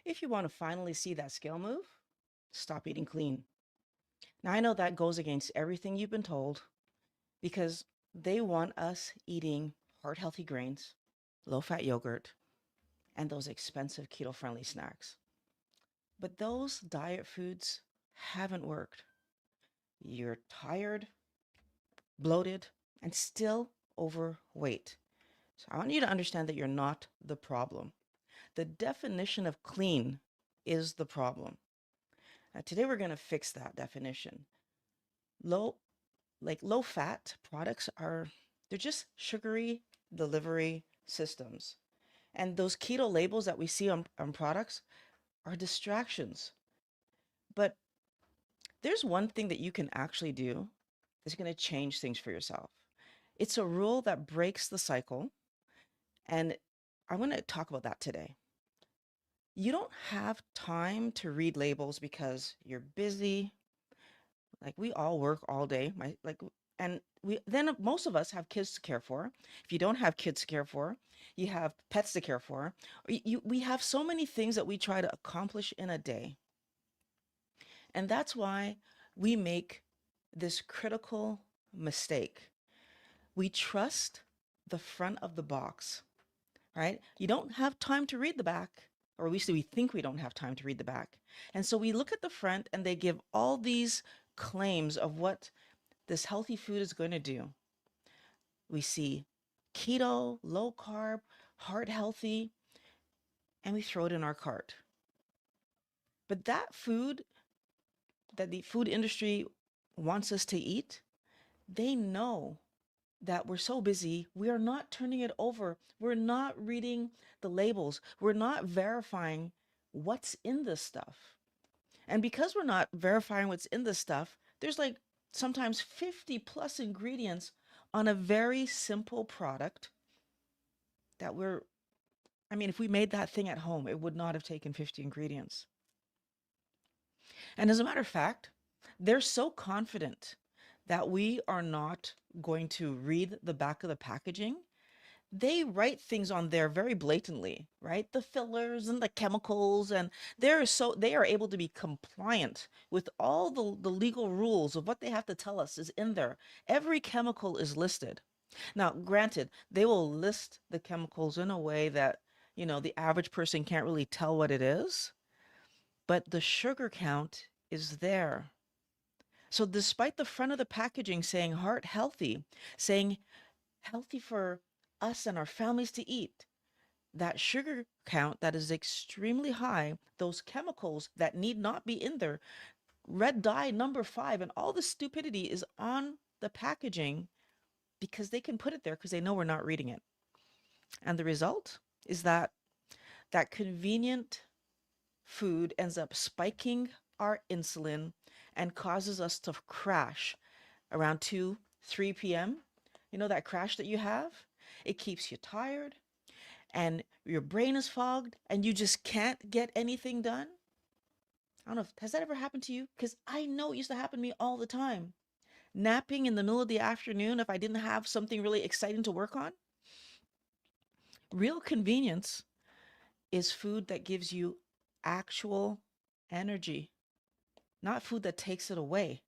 If you want to finally see that scale move, stop eating clean. Now, I know that goes against everything you've been told because they want us eating heart healthy grains, low fat yogurt, and those expensive keto friendly snacks. But those diet foods haven't worked. You're tired, bloated, and still overweight. So I want you to understand that you're not the problem. The definition of clean is the problem. Today we're going to fix that definition. Low, low fat products they're just sugary delivery systems. And those keto labels that we see on products are distractions. But there's one thing that you can actually do that's going to change things for yourself. It's a rule that breaks the cycle. And I want to talk about that today. You don't have time to read labels because you're busy. Like we all work all day. And we then most of us have kids to care for. If you don't have kids to care for, you have pets to care for. We have so many things that we try to accomplish in a day. And that's why we make this critical mistake. We trust the front of the box, right? You don't have time to read the back, or at least we think we don't have time to read the back. And so we look at the front and they give all these claims of what this healthy food is going to do. We see keto, low carb, heart healthy, and we throw it in our cart. But that food that the food industry wants us to eat, they know that we're so busy, we are not turning it over. We're not reading the labels. We're not verifying what's in this stuff. And because we're not verifying what's in this stuff, there's like sometimes 50 plus ingredients on a very simple product that if we made that thing at home, it would not have taken 50 ingredients. And as a matter of fact, they're so confident that we are not going to read the back of the packaging. They write things on there very blatantly, right? The fillers and the chemicals, and they are able to be compliant with all the legal rules of what they have to tell us is in there. Every chemical is listed. Now, granted, they will list the chemicals in a way that, the average person can't really tell what it is, but the sugar count is there. So despite the front of the packaging saying heart healthy, saying healthy for us and our families to eat, that sugar count that is extremely high, those chemicals that need not be in there, red dye number 5, and all the stupidity is on the packaging because they can put it there because they know we're not reading it. And the result is that convenient food ends up spiking our insulin and causes us to crash around 2, 3 p.m. You know that crash that you have? It keeps you tired and your brain is fogged and you just can't get anything done. I don't know, has that ever happened to you? Because I know it used to happen to me all the time. Napping in the middle of the afternoon if I didn't have something really exciting to work on. Real convenience is food that gives you actual energy, not food that takes it away.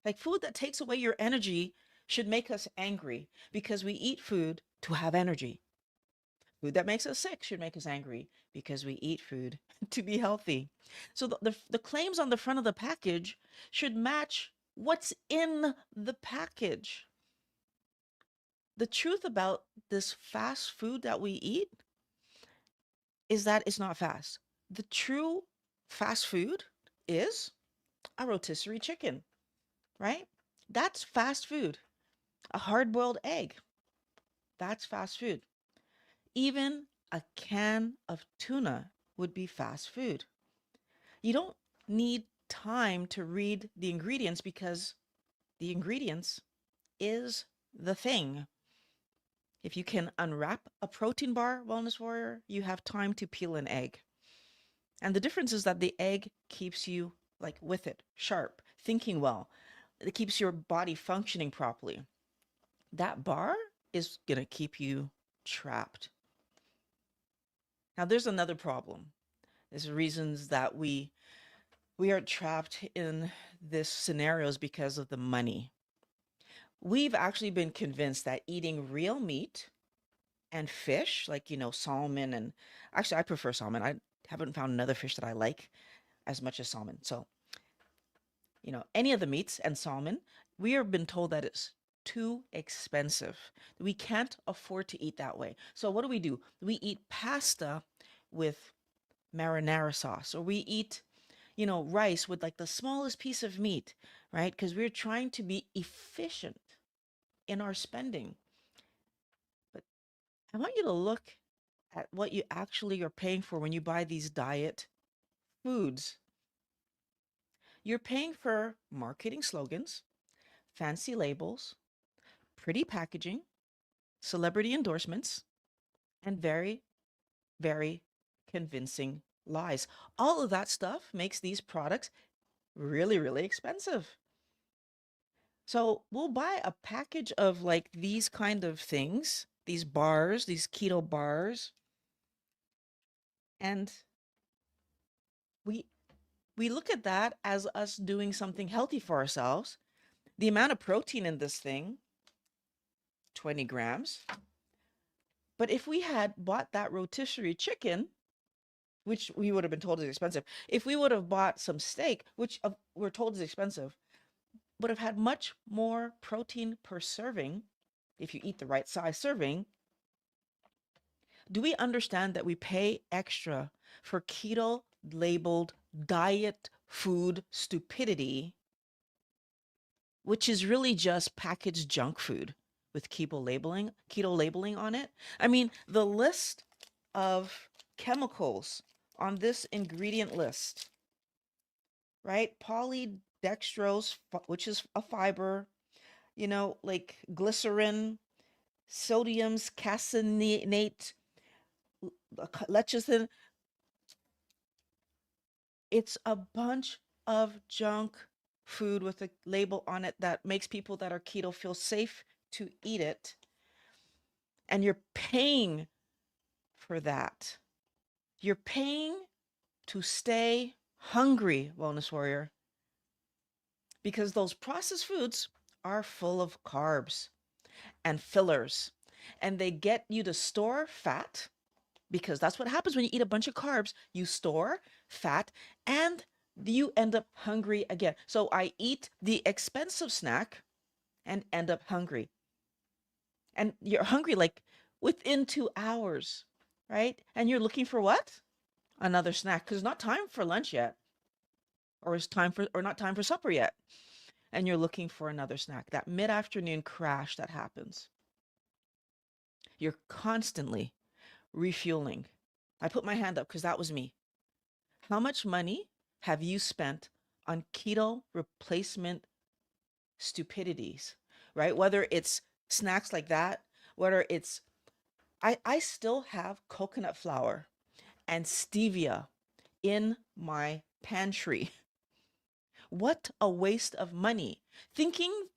Like food that takes away your energy should make us angry because we eat food to have energy. Food that makes us sick should make us angry because we eat food to be healthy. So the claims on the front of the package should match what's in the package. The truth about this fast food that we eat is that it's not fast. The true fast food is a rotisserie chicken, right? That's fast food. A hard boiled egg, that's fast food. Even a can of tuna would be fast food. You don't need time to read the ingredients because the ingredients is the thing. If you can unwrap a protein bar, Wellness Warrior, you have time to peel an egg. And the difference is that the egg keeps you like with it, sharp, thinking well. It keeps your body functioning properly. That bar is going to keep you trapped. Now, there's another problem. There's reasons that we are trapped in this scenarios because of the money. We've actually been convinced that eating real meat and fish, like, salmon, and actually I prefer salmon. I haven't found another fish that I like as much as salmon. So, any of the meats and salmon, we have been told that it's too expensive. We can't afford to eat that way. So what do? We eat pasta with marinara sauce, or we eat, rice with like the smallest piece of meat, right? Because we're trying to be efficient in our spending. But I want you to look at what you actually are paying for when you buy these diet foods. You're paying for marketing slogans, fancy labels, pretty packaging, celebrity endorsements, and very, very convincing lies. All of that stuff makes these products really, really expensive. So we'll buy a package of like these kind of things, these bars, these keto bars, and we we look at that as us doing something healthy for ourselves. The amount of protein in this thing, 20 grams. But if we had bought that rotisserie chicken, which we would have been told is expensive, if we would have bought some steak, which we're told is expensive, would have had much more protein per serving if you eat the right size serving. Do we understand that we pay extra for keto labeled diet food stupidity, which is really just packaged junk food with keto labeling on it? I mean, the list of chemicals on this ingredient list, right? Polydextrose, which is a fiber, like glycerin, sodium's caseinate, lecithin. It's a bunch of junk food with a label on it that makes people that are keto feel safe to eat it. And you're paying for that. You're paying to stay hungry, wellness warrior, because those processed foods are full of carbs and fillers, and they get you to store fat, because that's what happens when you eat a bunch of carbs. You store fat and you end up hungry again. So I eat the expensive snack and end up hungry. And you're hungry like within 2 hours, right? And you're looking for what? Another snack, because it's not time for lunch yet, or not time for supper yet. And you're looking for another snack. That mid-afternoon crash that happens. You're constantly refueling. I put my hand up because that was me. How much money have you spent on keto replacement stupidities, right? Whether it's snacks like that, whether it's, I still have coconut flour and stevia in my pantry. What a waste of money.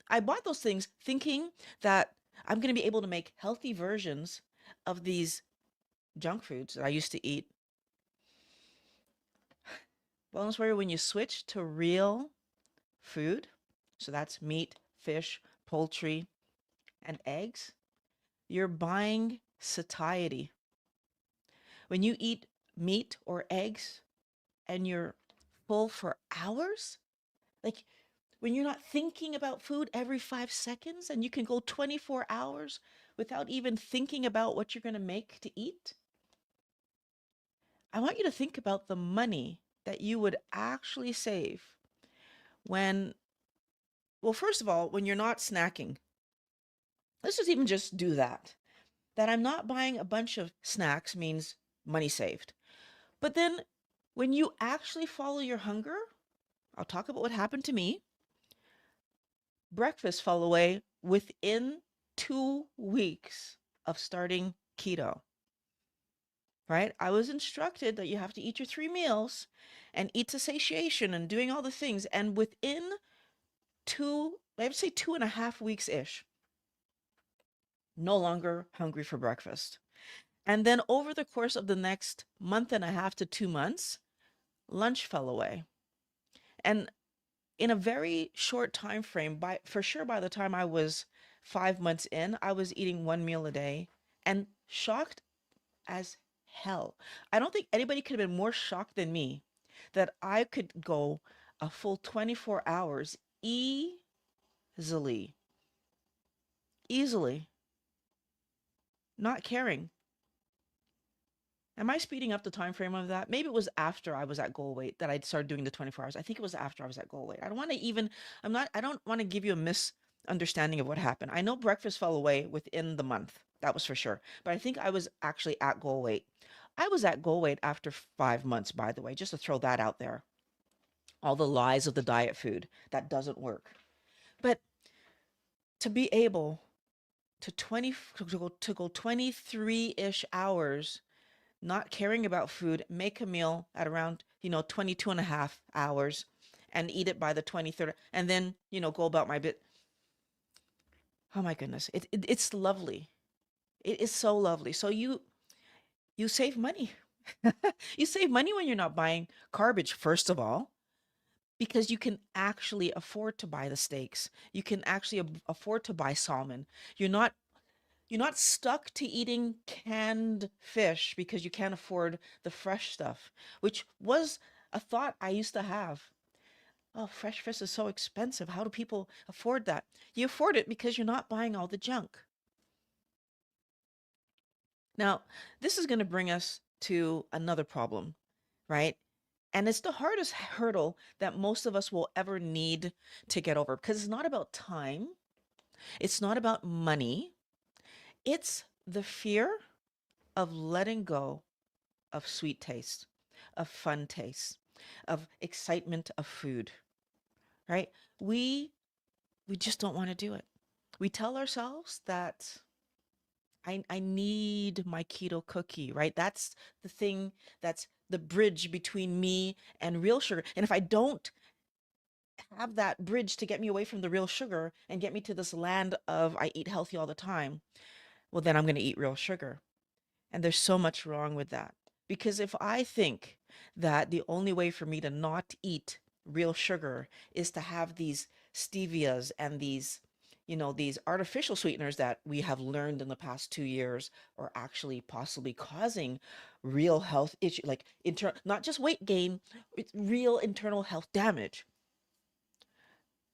I bought those things thinking that I'm going to be able to make healthy versions of these junk foods that I used to eat. Wellness warrior, when you switch to real food, so that's meat, fish, poultry, and eggs, you're buying satiety. When you eat meat or eggs and you're full for hours, like when you're not thinking about food every 5 seconds and you can go 24 hours without even thinking about what you're going to make to eat, I want you to think about the money that you would actually save when, well, first of all, when you're not snacking. Let's just do that. That I'm not buying a bunch of snacks means money saved. But then when you actually follow your hunger, I'll talk about what happened to me. Breakfast fell away within 2 weeks of starting keto, right? I was instructed that you have to eat your 3 meals and eat to satiation and doing all the things. And within I would say 2.5 weeks ish, no longer hungry for breakfast. And then over the course of the next month and a half to 2 months, lunch fell away. And in a very short time frame, by for sure by the time I was 5 months in, I was eating one meal a day and shocked as hell. I don't think anybody could have been more shocked than me that I could go a full 24 hours easily, easily, not caring. Am I speeding up the time frame of that? Maybe it was after I was at goal weight that I started doing the 24 hours. I think it was after I was at goal weight. I don't want to even, I'm not, I don't want to give you a misunderstanding of what happened. I know breakfast fell away within the month. That was for sure. But I think I was actually at goal weight. I was at goal weight after 5 months, by the way, just to throw that out there. All the lies of the diet food. That doesn't work. But to be able to go 23-ish hours not caring about food, make a meal at around, 22 and a half hours and eat it by the 23rd and then, go about my bit. Oh my goodness. It's lovely. It is so lovely. So you save money. You save money when you're not buying garbage, first of all, because you can actually afford to buy the steaks. You can actually afford to buy salmon. You're not You're not stuck to eating canned fish because you can't afford the fresh stuff, which was a thought I used to have. Oh, fresh fish is so expensive. How do people afford that? You afford it because you're not buying all the junk. Now, this is going to bring us to another problem, right? And it's the hardest hurdle that most of us will ever need to get over because it's not about time, it's not about money, it's the fear of letting go of sweet taste, of fun taste, of excitement of food, right? We we just don't want to do it. We tell ourselves that I need my keto cookie, right? That's the thing that's the bridge between me and real sugar. And if I don't have that bridge to get me away from the real sugar and get me to this land of I eat healthy all the time, well then I'm going to eat real sugar. And there's so much wrong with that. Because if I think that the only way for me to not eat real sugar is to have these stevias and these artificial sweeteners that we have learned in the past 2 years are actually possibly causing real health issue, like not just weight gain, it's real internal health damage.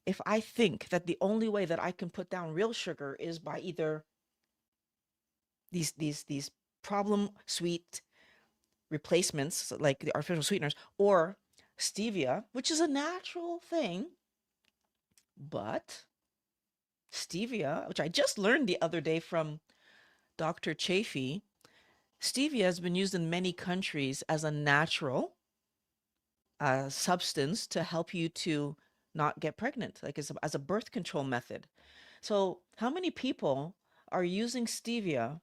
If I think that the only way that I can put down real sugar is by either these problem sweet replacements like the artificial sweeteners or stevia, which is a natural thing, but stevia, which I just learned the other day from Dr. Chafee, stevia has been used in many countries as a natural substance to help you to not get pregnant, like as a birth control method. So, how many people are using stevia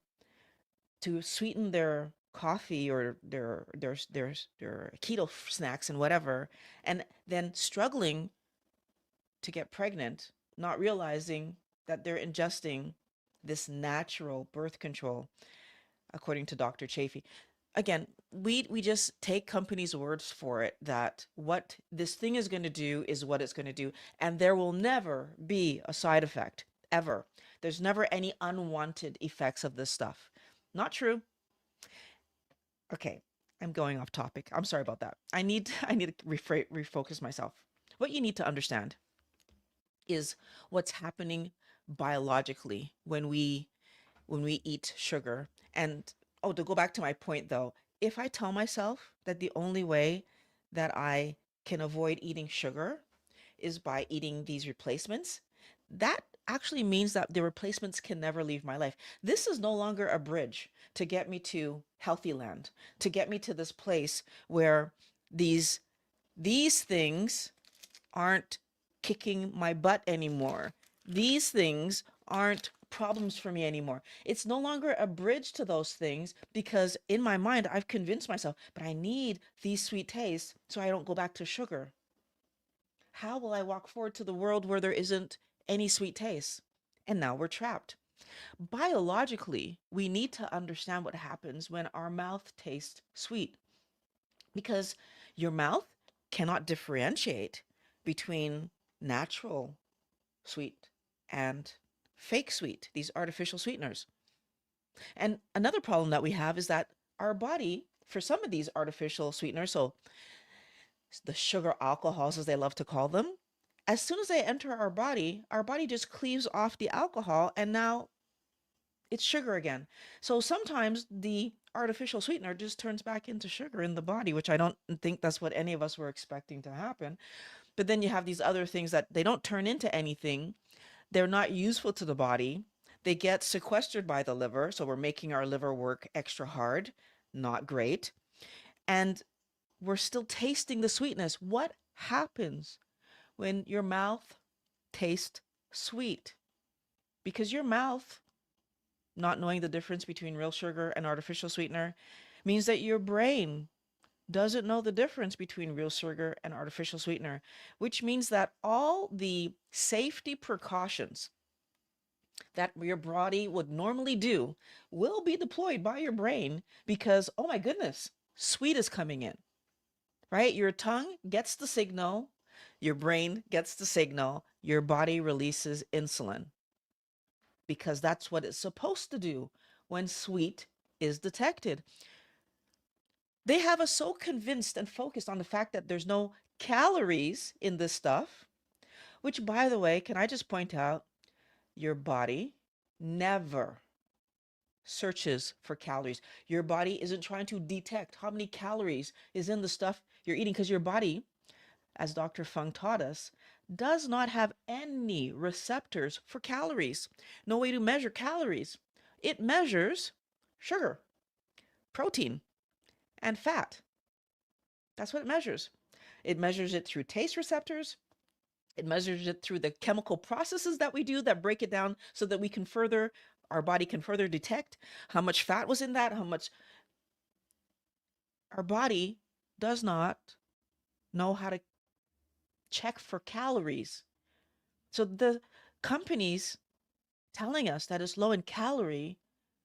to sweeten their coffee or their keto snacks and whatever, and then struggling to get pregnant, not realizing that they're ingesting this natural birth control, according to Dr. Chafee. Again, we just take companies' words for it that what this thing is going to do is what it's going to do, and there will never be a side effect ever. There's never any unwanted effects of this stuff. Not true. Okay, I'm going off topic. I'm sorry about that. I need to refocus myself. What you need to understand is what's happening biologically when we eat sugar. And oh, to go back to my point though, if I tell myself that the only way that I can avoid eating sugar is by eating these replacements, that actually means that the replacements can never leave my life. This is no longer a bridge to get me to healthy land, to get me to this place where these these things aren't kicking my butt anymore. These things aren't problems for me anymore. It's no longer a bridge to those things because in my mind I've convinced myself, but I need these sweet tastes so I don't go back to sugar. How will I walk forward to the world where there isn't any sweet taste? And now we're trapped. Biologically, we need to understand what happens when our mouth tastes sweet because your mouth cannot differentiate between natural sweet and fake sweet, these artificial sweeteners. And another problem that we have is that our body, for some of these artificial sweeteners, so the sugar alcohols, as they love to call them, as soon as they enter our body just cleaves off the alcohol and now it's sugar again. So sometimes the artificial sweetener just turns back into sugar in the body, which I don't think that's what any of us were expecting to happen. But then you have these other things that they don't turn into anything. They're not useful to the body. They get sequestered by the liver. So we're making our liver work extra hard. Not great. And we're still tasting the sweetness. What happens when your mouth tastes sweet? Because your mouth, not knowing the difference between real sugar and artificial sweetener, means that your brain doesn't know the difference between real sugar and artificial sweetener, which means that all the safety precautions that your body would normally do will be deployed by your brain because, oh my goodness, sweet is coming in, right? Your tongue gets the signal, your brain gets the signal, your body releases insulin because that's what it's supposed to do when sweet is detected. They have us so convinced and focused on the fact that there's no calories in this stuff, which, by the way, can I just point out, your body never searches for calories. Your body isn't trying to detect how many calories is in the stuff you're eating because your body, as Dr. Fung taught us, does not have any receptors for calories. No way to measure calories. It measures sugar, protein, and fat. That's what it measures. It measures it through taste receptors. It measures it through the chemical processes that we do that break it down so that we can further, our body can further detect how much fat was in that, how much our body does not know how to check for calories. So the companies telling us that it's low in calorie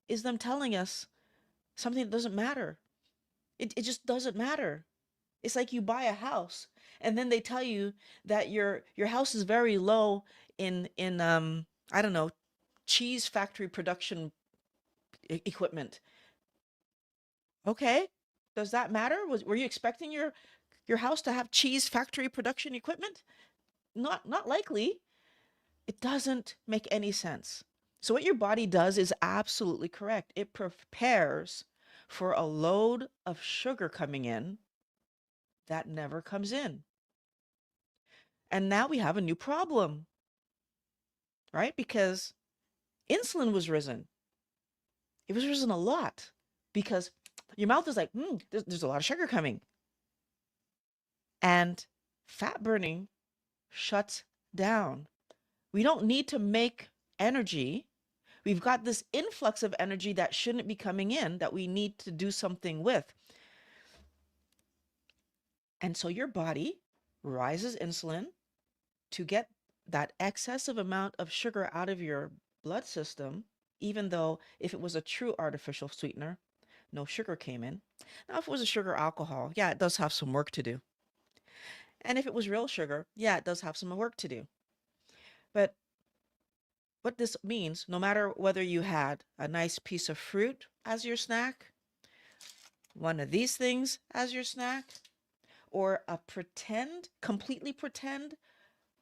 is them telling us something that doesn't matter. It just doesn't matter. It's like you buy a house and then they tell you that your house is very low in I don't know, cheese factory production equipment. Okay? Does that matter? Were you expecting your house to have cheese factory production equipment? Not likely. It doesn't make any sense. So what your body does is absolutely correct. It prepares for a load of sugar coming in that never comes in. And now we have a new problem, right? Because insulin was risen. It was risen a lot because your mouth is like, there's a lot of sugar coming. And fat burning shuts down. We don't need to make energy. We've got this influx of energy that shouldn't be coming in that we need to do something with. And so your body rises insulin to get that excessive amount of sugar out of your blood system, even though if it was a true artificial sweetener, no sugar came in. Now, if it was a sugar alcohol, yeah, it does have some work to do. And if it was real sugar, yeah, it does have some work to do. But what this means, no matter whether you had a nice piece of fruit as your snack, one of these things as your snack, or a completely pretend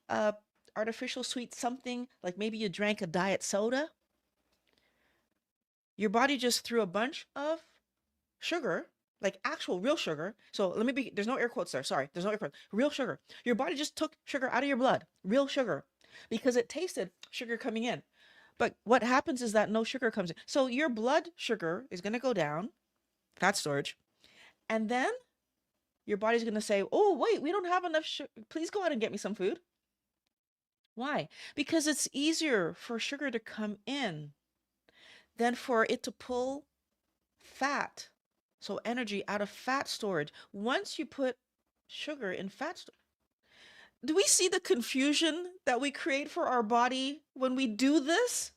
uh, artificial sweet something, like maybe you drank a diet soda, your body just threw a bunch of sugar, like actual real sugar. So there's no air quotes there. Sorry, there's no air quotes. Real sugar. Your body just took sugar out of your blood, real sugar, because it tasted sugar coming in. But what happens is that no sugar comes in. So your blood sugar is going to go down, fat storage, and then your body's going to say, oh, wait, we don't have enough sugar. Please go out and get me some food. Why? Because it's easier for sugar to come in than for it to pull fat, so energy out of fat storage. Once you put sugar in fat storage, do we see the confusion that we create for our body when we do this?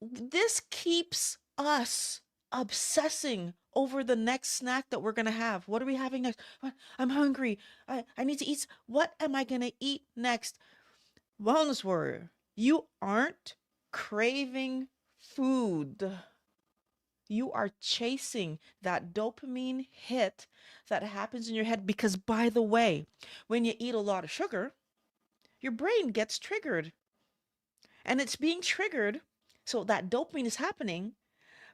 This keeps us obsessing over the next snack that we're going to have. What are we having next? I'm hungry. I need to eat. What am I going to eat next? Wellness warrior, you aren't craving food. You are chasing that dopamine hit that happens in your head because, by the way, when you eat a lot of sugar, your brain gets triggered and it's being triggered. So that dopamine is happening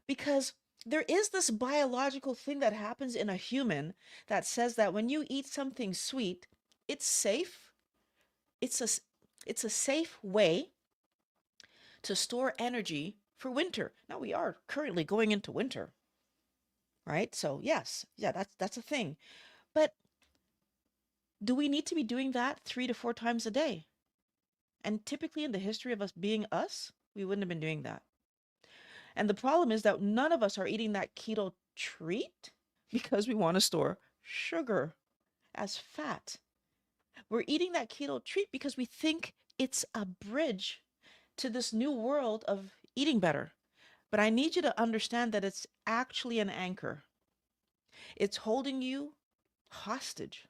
because there is this biological thing that happens in a human that says that when you eat something sweet, it's safe. It's a it's a safe way to store energy for winter. Now we are currently going into winter, right? So yes, yeah, that's a thing. But do we need to be doing that 3 to 4 times a day? And typically in the history of us being us, we wouldn't have been doing that. And the problem is that none of us are eating that keto treat because we want to store sugar as fat. We're eating that keto treat because we think it's a bridge to this new world of eating better. But I need you to understand that it's actually an anchor. It's holding you hostage.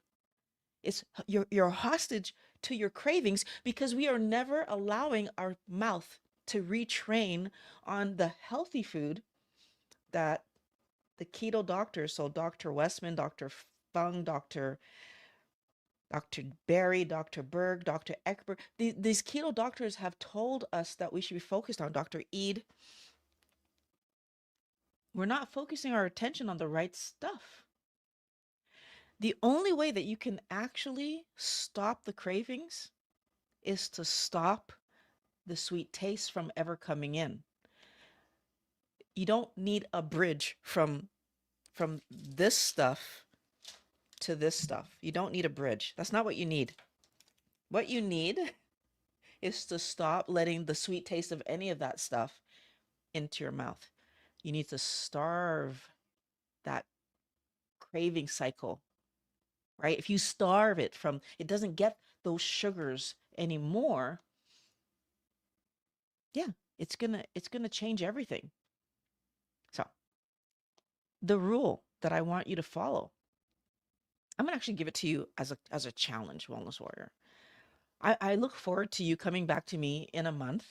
It's you're hostage to your cravings because we are never allowing our mouth to retrain on the healthy food that the keto doctors, so Dr. Westman, Dr. Fung, Dr. Barry, Dr. Berg, Dr. Eckberg, these keto doctors have told us that we should be focused on. Dr. Eid, we're not focusing our attention on the right stuff. The only way that you can actually stop the cravings is to stop the sweet taste from ever coming in. You don't need a bridge from this stuff to this stuff. You don't need a bridge. That's not what you need. What you need is to stop letting the sweet taste of any of that stuff into your mouth. You need to starve that craving cycle, right? If you starve it from, it doesn't get those sugars anymore. Yeah, it's gonna change everything. So the rule that I want you to follow, I'm gonna actually give it to you as a challenge, Wellness Warrior. I look forward to you coming back to me in a month.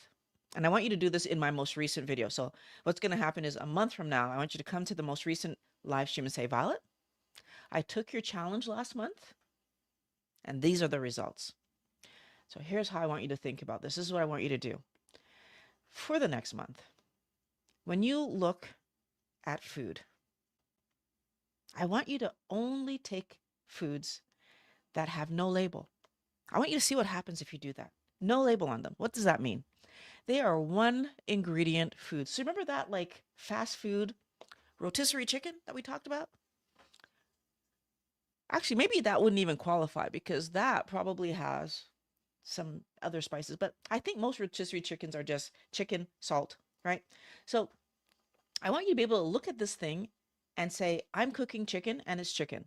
And I want you to do this in my most recent video. So what's going to happen is a month from now, I want you to come to the most recent live stream and say, Violet, I took your challenge last month and these are the results. So here's how I want you to think about this. This is what I want you to do for the next month. When you look at food, I want you to only take foods that have no label. I want you to see what happens if you do that. No label on them. What does that mean? They are one ingredient foods. So remember that like fast food rotisserie chicken that we talked about? Actually, maybe that wouldn't even qualify because that probably has some other spices. But I think most rotisserie chickens are just chicken, salt, right? So I want you to be able to look at this thing and say, I'm cooking chicken and it's chicken.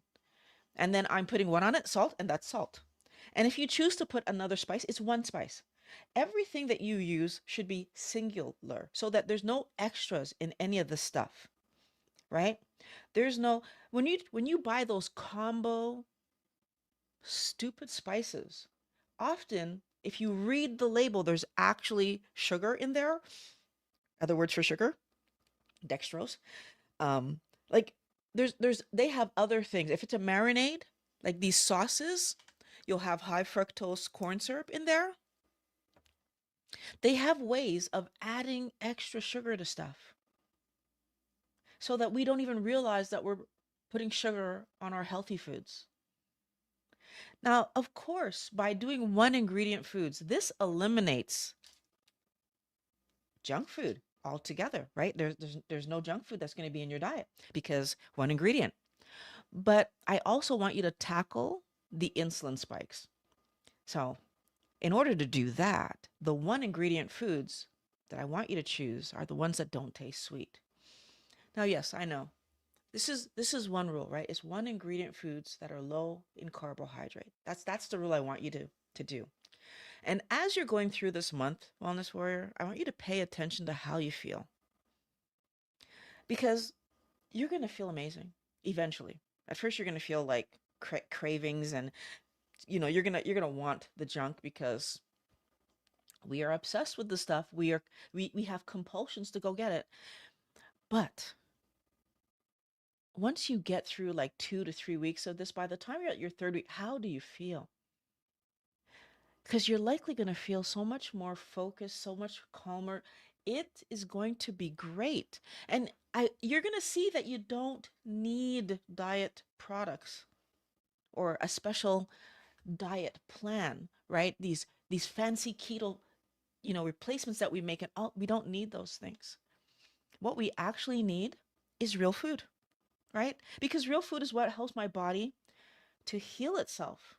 And then I'm putting one on it, salt, and that's salt. And if you choose to put another spice, it's one spice. Everything that you use should be singular so that there's no extras in any of the stuff, right? There's no when you buy those combo stupid spices, often if you read the label, there's actually sugar in there. Other words for sugar, dextrose. Um, like there's they have other things. If it's a marinade, like these sauces, you'll have high fructose corn syrup in there. They have ways of adding extra sugar to stuff so that we don't even realize that we're putting sugar on our healthy foods. Now, of course, by doing one ingredient foods, this eliminates junk food altogether, right? There's no junk food that's going to be in your diet because one ingredient. But I also want you to tackle the insulin spikes. So, in order to do that, the one ingredient foods that I want you to choose are the ones that don't taste sweet. Now, yes, I know. This is one rule, right? It's one ingredient foods that are low in carbohydrate. That's the rule I want you to do. And as you're going through this month, Wellness Warrior, I want you to pay attention to how you feel because you're going to feel amazing eventually. At first, you're going to feel like cravings, and you're gonna want the junk because we are obsessed with the stuff. We have compulsions to go get it. But once you get through like 2 to 3 weeks of this, by the time you're at your third week, how do you feel? Because you're likely going to feel so much more focused, so much calmer. It is going to be great. And you're going to see that you don't need diet products or a special diet plan, right? These fancy keto, replacements that we make, and all, we don't need those things. What we actually need is real food, right? Because real food is what helps my body to heal itself.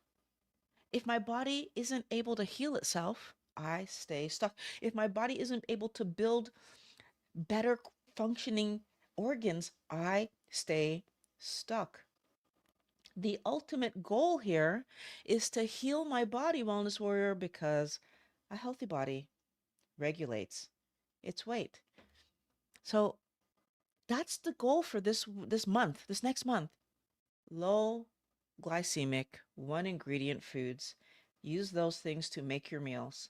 If my body isn't able to heal itself, I stay stuck. If my body isn't able to build better functioning organs, I stay stuck. The ultimate goal here is to heal my body, Wellness Warrior, because a healthy body regulates its weight. So that's the goal for this month, this next month. Low glycemic, one ingredient foods. Use those things to make your meals.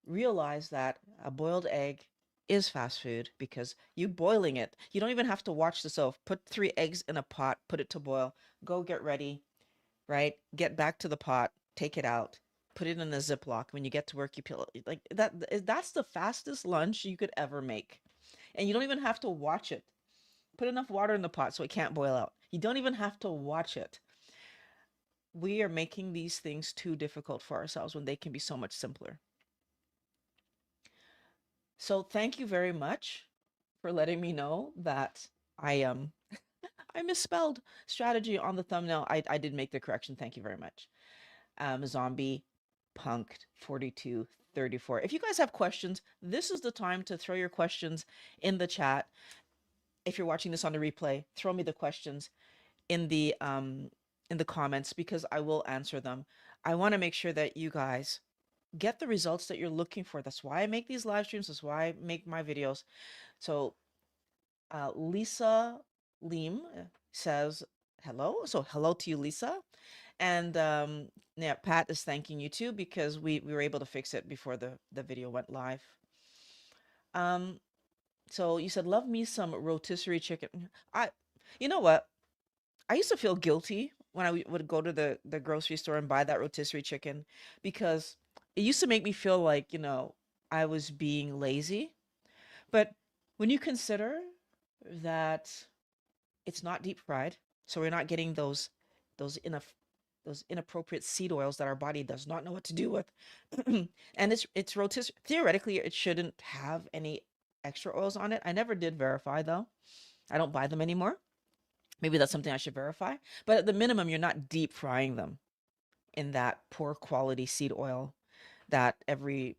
Realize that a boiled egg is fast food because you boiling it. You don't even have to watch the stove. Put 3 eggs in a pot, put it to boil, go get ready, right? Get back to the pot, take it out, put it in a Ziploc. When you get to work, you peel it. Like that. That's the fastest lunch you could ever make. And you don't even have to watch it. Put enough water in the pot so it can't boil out. You don't even have to watch it. We are making these things too difficult for ourselves when they can be so much simpler. So thank you very much for letting me know that I misspelled strategy on the thumbnail. I did make the correction. Thank you very much. Zombie Punk 4234. If you guys have questions, this is the time to throw your questions in the chat. If you're watching this on the replay, throw me the questions in the comments because I will answer them. I want to make sure that you guys get the results that you're looking for. That's why I make these live streams. That's why I make my videos. So Lisa Lim says hello. So hello to you, Lisa. And yeah, Pat is thanking you too because we were able to fix it before the video went live. Um, so you said love me some rotisserie chicken. You know what? I used to feel guilty when I would go to the grocery store and buy that rotisserie chicken because it used to make me feel like, I was being lazy. But when you consider that it's not deep fried, so we're not getting those those inappropriate seed oils that our body does not know what to do with. And it's rotisserie. Theoretically, it shouldn't have any extra oils on it. I never did verify though. I don't buy them anymore. Maybe that's something I should verify. But at the minimum, you're not deep frying them in that poor quality seed oil that every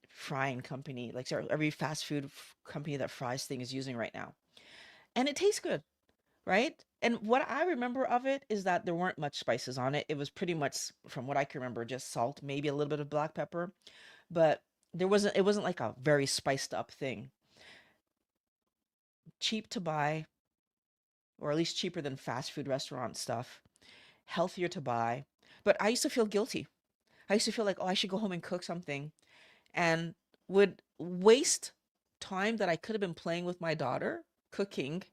frying company, like sorry, every fast food company that fries thing is using right now. And it tastes good, right? And what I remember of it is that there weren't much spices on it. It was pretty much, from what I can remember, just salt, maybe a little bit of black pepper, but it wasn't like a very spiced up thing. Cheap to buy, or at least cheaper than fast food restaurant stuff, healthier to buy. But I used to feel guilty. I used to feel like, oh, I should go home and cook something, and would waste time that I could have been playing with my daughter, cooking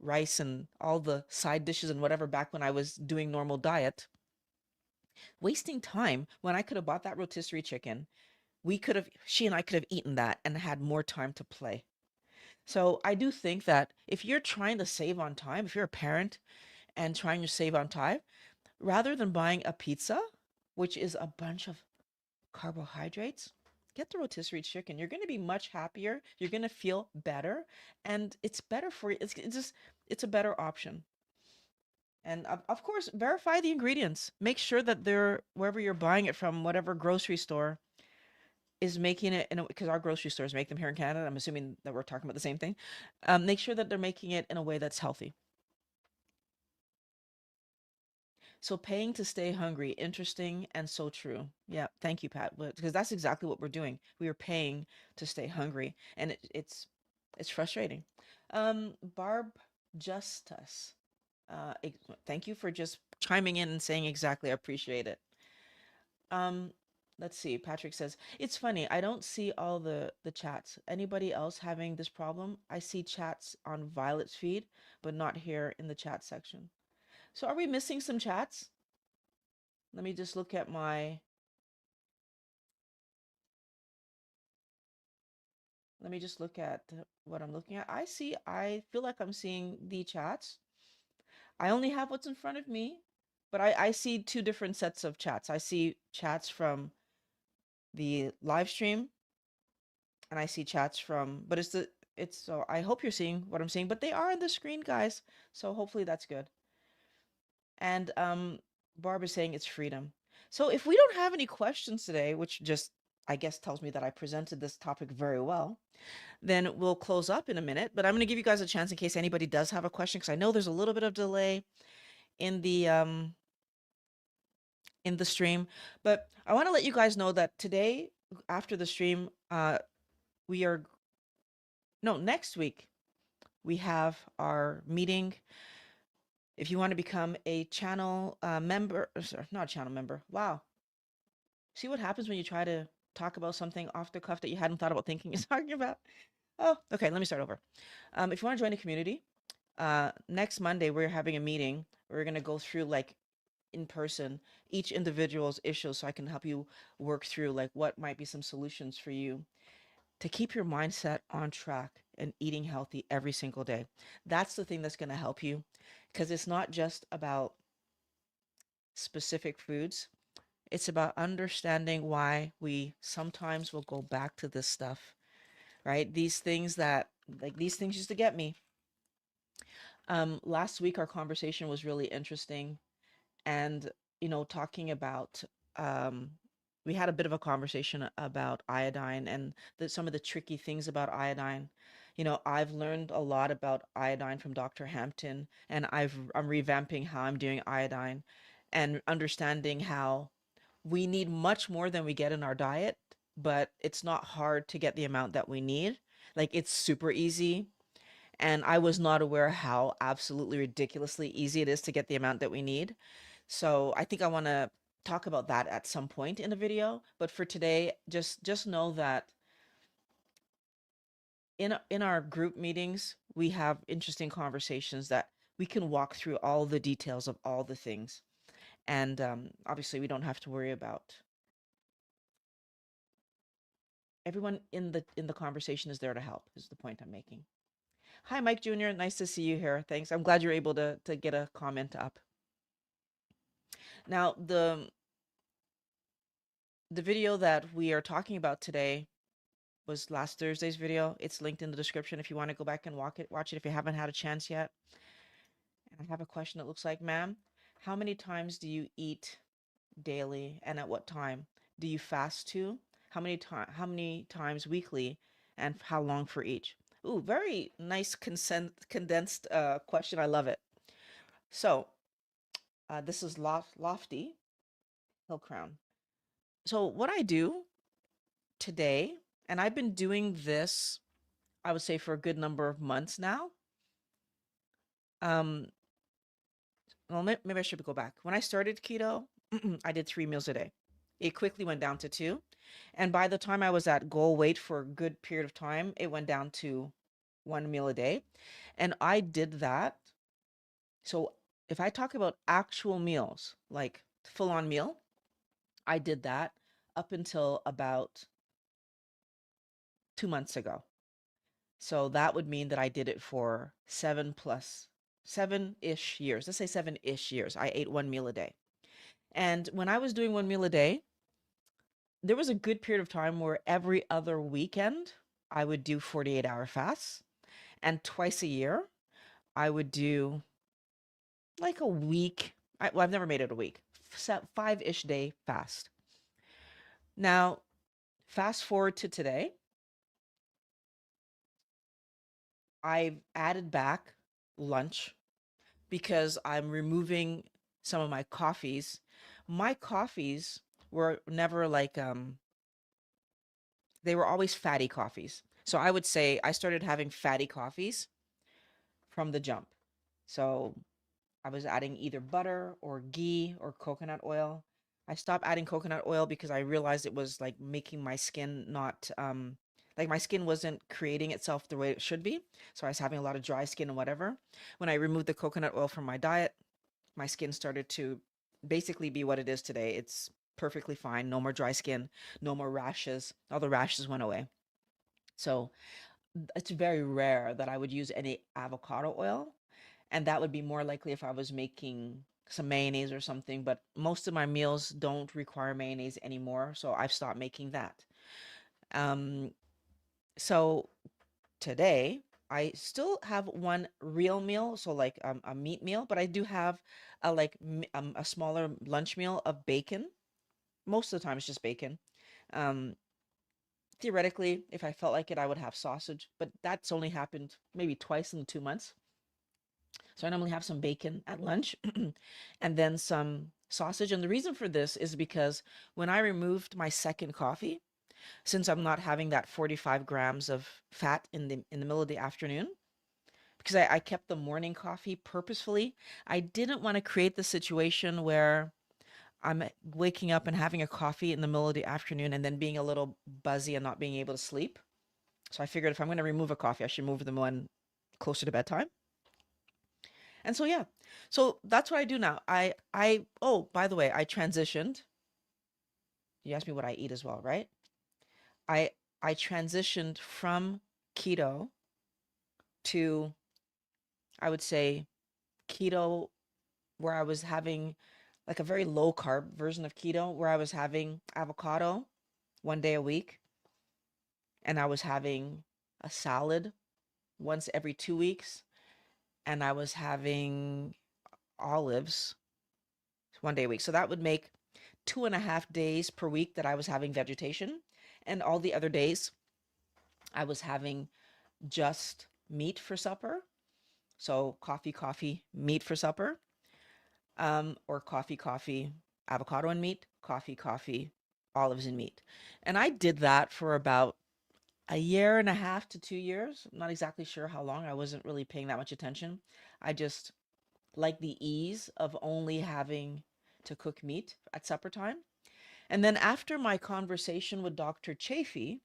rice and all the side dishes and whatever back when I was doing normal diet, wasting time when I could have bought that rotisserie chicken. She and I could have eaten that and had more time to play. So I do think that if you're trying to save on time, if you're a parent and trying to save on time, rather than buying a pizza, which is a bunch of carbohydrates, get the rotisserie chicken. You're going to be much happier. You're going to feel better, and it's better for you. It's a better option. And of course, verify the ingredients. Make sure that they're wherever you're buying it from, whatever grocery store is making it, because our grocery stores make them here in Canada. I'm assuming that we're talking about the same thing. Make sure that they're making it in a way that's healthy. So paying to stay hungry, interesting and so true. Yeah, thank you, Pat. Because that's exactly what we're doing. We are paying to stay hungry, and it's frustrating. Barb Justus, thank you for just chiming in and saying exactly. I appreciate it. Um, let's see. Patrick says it's funny. I don't see all the chats. Anybody else having this problem? I see chats on Violet's feed, but not here in the chat section. So are we missing some chats? Let me just look at my, let me just look at what I'm looking at. I feel like I'm seeing the chats. I only have what's in front of me, but I see two different sets of chats. I see chats from the live stream and I see chats from, but so I hope you're seeing what I'm seeing, but they are on the screen, guys. So hopefully that's good. And Barb is saying it's freedom. So if we don't have any questions today, which just I guess tells me that I presented this topic very well, then we'll close up in a minute. But I'm going to give you guys a chance in case anybody does have a question, because I know there's a little bit of delay in the stream. But I want to let you guys know that today, after the stream, we are no next week we have our meeting. If you want to become a channel member, sorry, not a channel member. Wow. See what happens when you try to talk about something off the cuff that you hadn't thought about thinking you're talking about? Oh, okay. Let me start over. If you want to join the community, next Monday we're having a meeting. We're gonna go through like in person each individual's issues, so I can help you work through like what might be some solutions for you to keep your mindset on track and eating healthy every single day. That's the thing that's gonna help you, because it's not just about specific foods. It's about understanding why we sometimes will go back to this stuff, right? These things that like these things used to get me. Last week our conversation was really interesting, and talking about um, we had a bit of a conversation about iodine and some of the tricky things about iodine. I've learned a lot about iodine from Dr. Hampton, and I'm revamping how I'm doing iodine and understanding how we need much more than we get in our diet, but it's not hard to get the amount that we need. Like it's super easy. And I was not aware how absolutely ridiculously easy it is to get the amount that we need. So I think I want to talk about that at some point in the video. But for today, just know that in our group meetings, we have interesting conversations that we can walk through all the details of all the things. And obviously, we don't have to worry about everyone in the conversation is there to help is the point I'm making. Hi, Mike Jr. Nice to see you here. Thanks. I'm glad you're able to get a comment up. Now, the video that we are talking about today was last Thursday's video. It's linked in the description if you want to go back and watch it if you haven't had a chance yet. And I have a question that looks like, ma'am, how many times do you eat daily and at what time? Do you fast too? How many times weekly and how long for each? Ooh, very nice condensed question. I love it. So, this is Lofty Hill Crown. So, what I do today, and I've been doing this, I would say, for a good number of months now. Um, well, maybe I should go back. When I started keto, I did 3 meals a day. It quickly went down to two. And by the time I was at goal weight for a good period of time, it went down to 1 meal a day. And I did that. So if I talk about actual meals, like full on meal, I did that up until about 2 months ago. So that would mean that I did it for 7 ish years. Let's say 7 ish years. I ate 1 meal a day. And when I was doing 1 meal a day, there was a good period of time where every other weekend I would do 48-hour fasts. And twice a year, I would do like a week. Well, I've never made it a week, 5-ish day fast. Now, fast forward to today, I've added back lunch because I'm removing some of my coffees were never like they were always fatty coffees. So I would say I started having fatty coffees from the jump. So I was adding either butter or ghee or coconut oil. I stopped adding coconut oil because I realized it was like making my skin not like my skin wasn't creating itself the way it should be. So I was having a lot of dry skin and whatever. When I removed the coconut oil from my diet, my skin started to basically be what it is today. It's perfectly fine. No more dry skin, no more rashes. All the rashes went away. So it's very rare that I would use any avocado oil. And that would be more likely if I was making some mayonnaise or something. But most of my meals don't require mayonnaise anymore. So I've stopped making that. Um, so today, I still have one real meal, so like a meat meal, but I do have a smaller lunch meal of bacon. Most of the time, it's just bacon. Um, Theoretically, if I felt like it, I would have sausage, but that's only happened maybe twice in 2 months. So I normally have some bacon at lunch and then some sausage. And the reason for this is because when I removed my second coffee, since I'm not having that 45 grams of fat in the middle of the afternoon, because I kept the morning coffee purposefully. I didn't want to create the situation where I'm waking up and having a coffee in the middle of the afternoon and then being a little buzzy and not being able to sleep. So I figured if I'm going to remove a coffee, I should move the one closer to bedtime. And so yeah. So that's what I do now. Oh, by the way, I transitioned. You asked me what I eat as well, right? I I transitioned from keto to, I would say, keto where I was having like a very low carb version of keto where I was having avocado 1 day a week and I was having a salad once every 2 weeks and I was having olives 1 day a week. So that would make 2.5 days per week that I was having vegetation. And all the other days I was having just meat for supper. So coffee, coffee, meat for supper. Or coffee, coffee, avocado and meat, coffee, coffee, olives and meat. And I did that for about a year and a half to 2 years. I'm not exactly sure how long. I wasn't really paying that much attention. I just like the ease of only having to cook meat at supper time. And then after my conversation with Dr. Chafee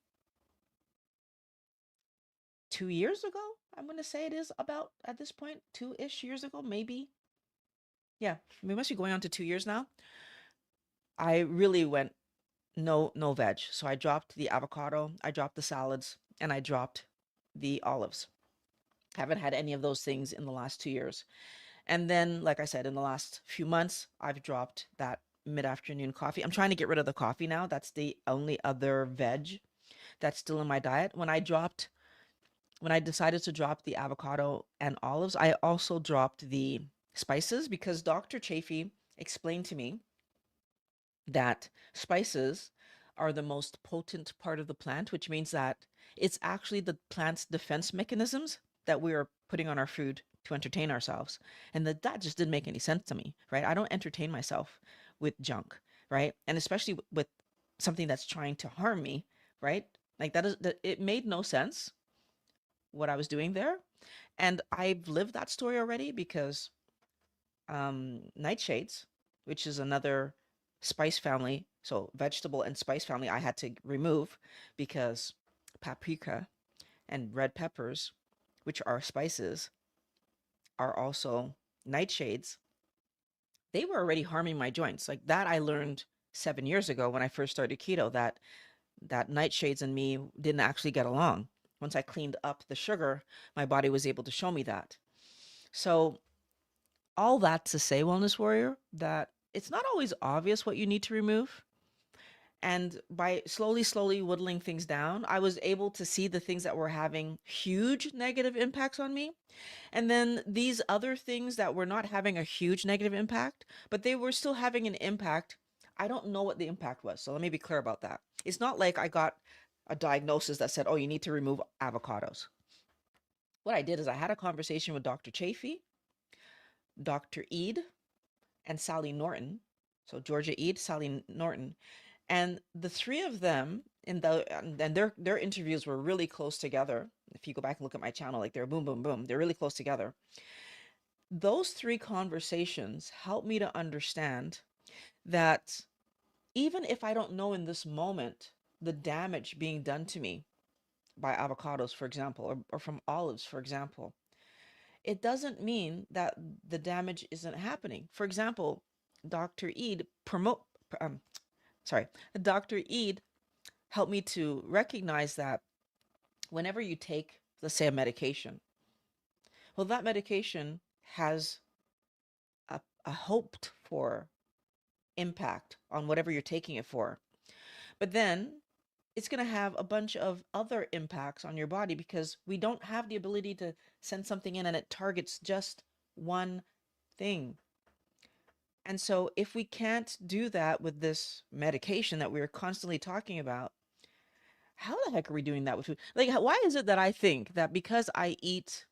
2 years ago, I'm going to say it is about at this point, 2-ish years ago, maybe. Yeah, we must be going on to 2 years now. I really went no veg. So I dropped the avocado, I dropped the salads, and I dropped the olives. Haven't had any of those things in the last 2 years. And then, like I said, in the last few months, I've dropped that mid-afternoon coffee. I'm trying to get rid of the coffee now. That's the only other veg that's still in my diet. When I decided to drop the avocado and olives, I also dropped the spices because Dr. Chafee explained to me that spices are the most potent part of the plant, which means that it's actually the plant's defense mechanisms that we are putting on our food to entertain ourselves. And that just didn't make any sense to me, right? I don't entertain myself with junk, right? And especially with something that's trying to harm me, right? Like that it made no sense what I was doing there. And I've lived that story already because nightshades, which is another spice family, so vegetable and spice family, I had to remove because paprika and red peppers, which are spices, are also nightshades. They were already harming my joints. Like that, I learned 7 years ago when I first started keto that nightshades and me didn't actually get along. Once I cleaned up the sugar, my body was able to show me that. So all that to say, wellness warrior, that it's not always obvious what you need to remove. And by slowly whittling things down, I was able to see the things that were having huge negative impacts on me. And then these other things that were not having a huge negative impact, but they were still having an impact. I don't know what the impact was. So let me be clear about that. It's not like I got a diagnosis that said, oh, you need to remove avocados. What I did is I had a conversation with Dr. Chafee, Dr. Eid, and Sally Norton. So Georgia Ede, Sally Norton, and the three of them in the and their interviews were really close together. If you go back and look at my channel, like they're boom, boom, boom, they're really close together. Those three conversations helped me to understand that even if I don't know in this moment the damage being done to me by avocados, for example, or from olives, for example, it doesn't mean that the damage isn't happening. For example, Dr. Ede promote, um, sorry, Dr. Ede helped me to recognize that whenever you take, let's say, a medication, well, that medication has a hoped for impact on whatever you're taking it for. But then it's going to have a bunch of other impacts on your body because we don't have the ability to send something in and it targets just one thing. And so if we can't do that with this medication that we're constantly talking about, how the heck are we doing that with food? Like, why is it that I think that because I eat,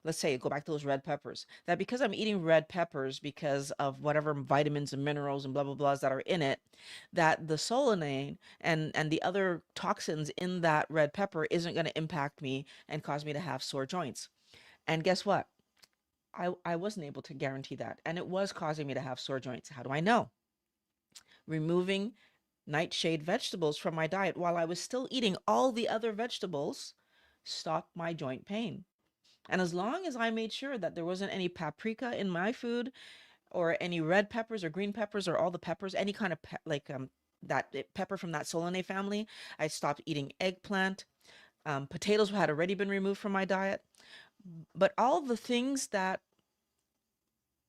let's say, go back to those red peppers, that because I'm eating red peppers because of whatever vitamins and minerals and blah, blah, blahs that are in it, that the solanine and the other toxins in that red pepper isn't going to impact me and cause me to have sore joints. And guess what? I wasn't able to guarantee that. And it was causing me to have sore joints. How do I know? Removing nightshade vegetables from my diet while I was still eating all the other vegetables stopped my joint pain. And as long as I made sure that there wasn't any paprika in my food or any red peppers or green peppers or all the peppers, any kind of that pepper from that Solanine family, I stopped eating eggplant. Potatoes had already been removed from my diet. But all the things that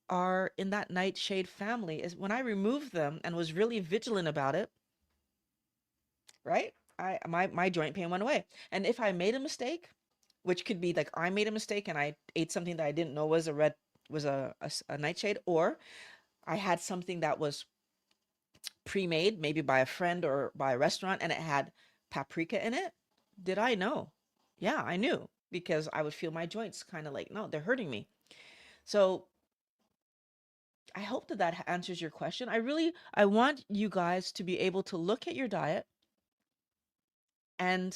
are in that nightshade family is when I removed them and was really vigilant about it, right? My joint pain went away. And if I made a mistake, which could be like I made a mistake and I ate something that I didn't know was a nightshade, or I had something that was pre-made, maybe by a friend or by a restaurant, and it had paprika in it. Did I know? Yeah, I knew because I would feel my joints kind of like, no, they're hurting me. So I hope that that answers your question. I want you guys to be able to look at your diet and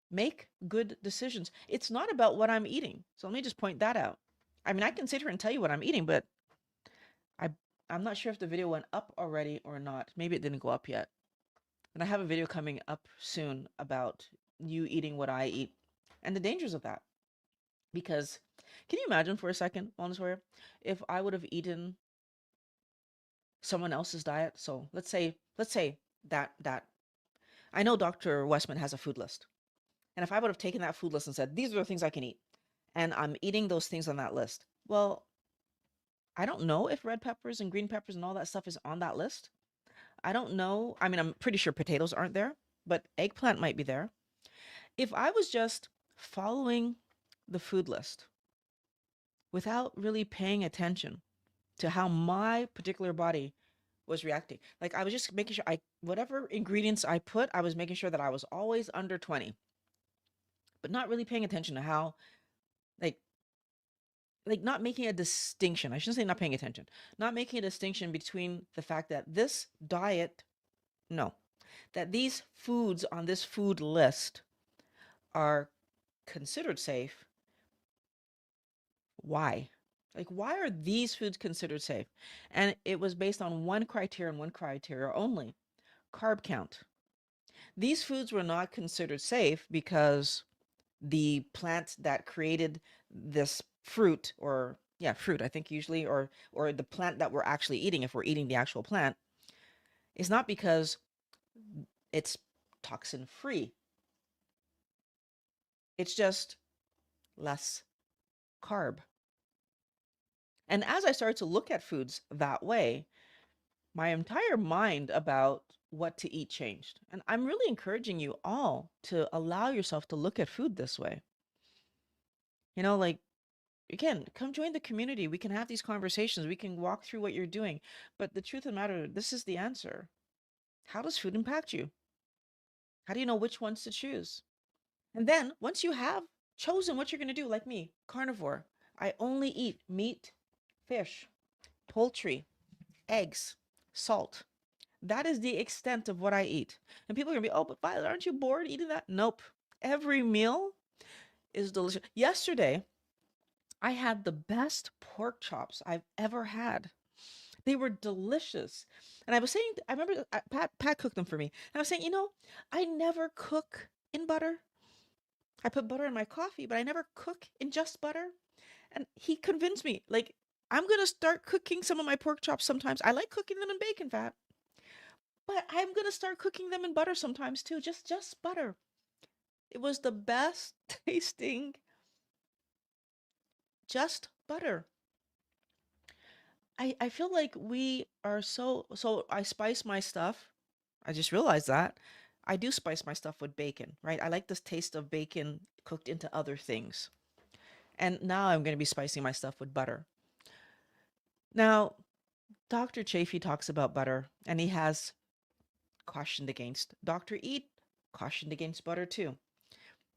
make good decisions. It's not about what I'm eating. So let me just point that out. I mean, I can sit here and tell you what I'm eating, but I I'm not sure if the video went up already or not. Maybe it didn't go up yet. And I have a video coming up soon about you eating what I eat and the dangers of that. Because can you imagine for a second, Wellness Warrior, if I would have eaten someone else's diet? So let's say that I know Dr. Westman has a food list. And if I would have taken that food list and said, these are the things I can eat, and I'm eating those things on that list, well, I don't know if red peppers and green peppers and all that stuff is on that list. I don't know. I mean, I'm pretty sure potatoes aren't there, but eggplant might be there. If I was just following the food list without really paying attention to how my particular body was reacting, like I was just making sure whatever ingredients I put, I was making sure that I was always under 20, but not really paying attention to how, like, not making a distinction. I shouldn't say not paying attention, not making a distinction between the fact that this diet, no, that these foods on this food list are considered safe. Why? Like, why are these foods considered safe? And it was based on one criteria and one criteria only: carb count. These foods were not considered safe because the plant that created this fruit, or yeah, fruit, I think usually, or the plant that we're actually eating, if we're eating the actual plant, is not because it's toxin free. It's just less carb. And as I started to look at foods that way, my entire mind about what to eat changed. And I'm really encouraging you all to allow yourself to look at food this way. Like, again, come join the community. We can have these conversations. We can walk through what you're doing. But the truth of the matter, this is the answer. How does food impact you? How do you know which ones to choose? And then once you have chosen what you're going to do, like me, carnivore, I only eat meat, fish, poultry, eggs, salt. That is the extent of what I eat. And people are gonna be, oh, but Violet, aren't you bored eating that? Nope. Every meal is delicious. Yesterday, I had the best pork chops I've ever had. They were delicious. And I was saying, I remember Pat cooked them for me. And I was saying, I never cook in butter. I put butter in my coffee, but I never cook in just butter. And he convinced me, like, I'm going to start cooking some of my pork chops sometimes. I like cooking them in bacon fat, but I'm going to start cooking them in butter sometimes too. Just butter. It was the best tasting just butter. I feel like we are so I spice my stuff. I just realized that. I do spice my stuff with bacon, right? I like this taste of bacon cooked into other things. And now I'm going to be spicing my stuff with butter. Now, Dr. Chafee talks about butter, and he has cautioned against. Dr. Eat cautioned against butter too,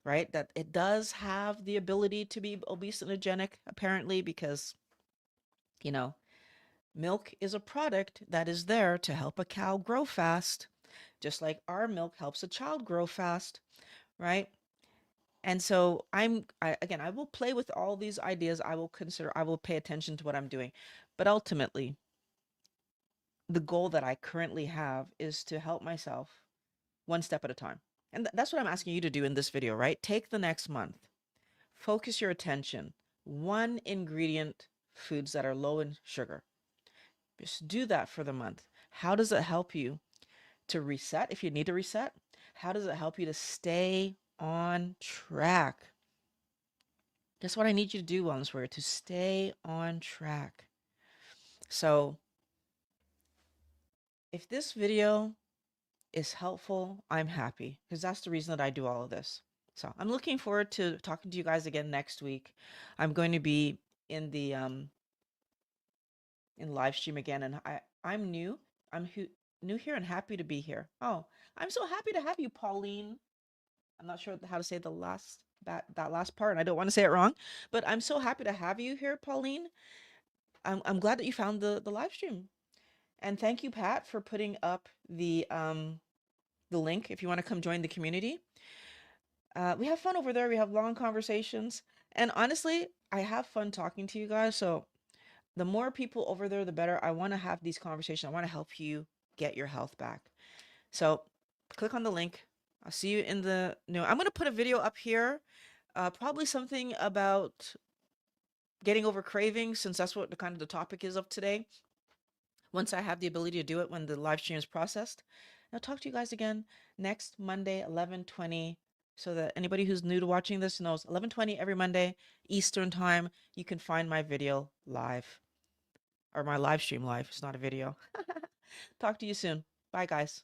right? That it does have the ability to be obesogenic, apparently, because, you know, milk is a product that is there to help a cow grow fast, just like our milk helps a child grow fast, right? And so again, I will play with all these ideas. I will pay attention to what I'm doing. But ultimately, the goal that I currently have is to help myself one step at a time. And that's what I'm asking you to do in this video, right? Take the next month, focus your attention, one ingredient foods that are low in sugar. Just do that for the month. How does it help you to reset if you need to reset? How does it help you to stay on track? That's what I need you to do, Wellness Warrior, to stay on track. So if this video is helpful, I'm happy because that's the reason that I do all of this. So I'm looking forward to talking to you guys again next week. I'm going to be in the in live stream again, and I'm new. New here and happy to be here. Oh, I'm so happy to have you, Pauline. I'm not sure how to say the last that last part, and I don't want to say it wrong, but I'm so happy to have you here, Pauline. I'm glad that you found the live stream, and thank you, Pat, for putting up the link if you want to come join the community. We have fun over there. We have long conversations, and honestly, I have fun talking to you guys. So the more people over there, the better. I want to have these conversations. I want to help you get your health back. So click on the link. I'll see you in the I'm going to put a video up here, probably something about getting over cravings, since that's what the kind of the topic is of today. Once I have the ability to do it when the live stream is processed. I'll talk to you guys again next Monday, 11:20, so that anybody who's new to watching this knows 11:20 every Monday, Eastern time, you can find my video live, or my live stream live. It's not a video. Talk to you soon. Bye, guys.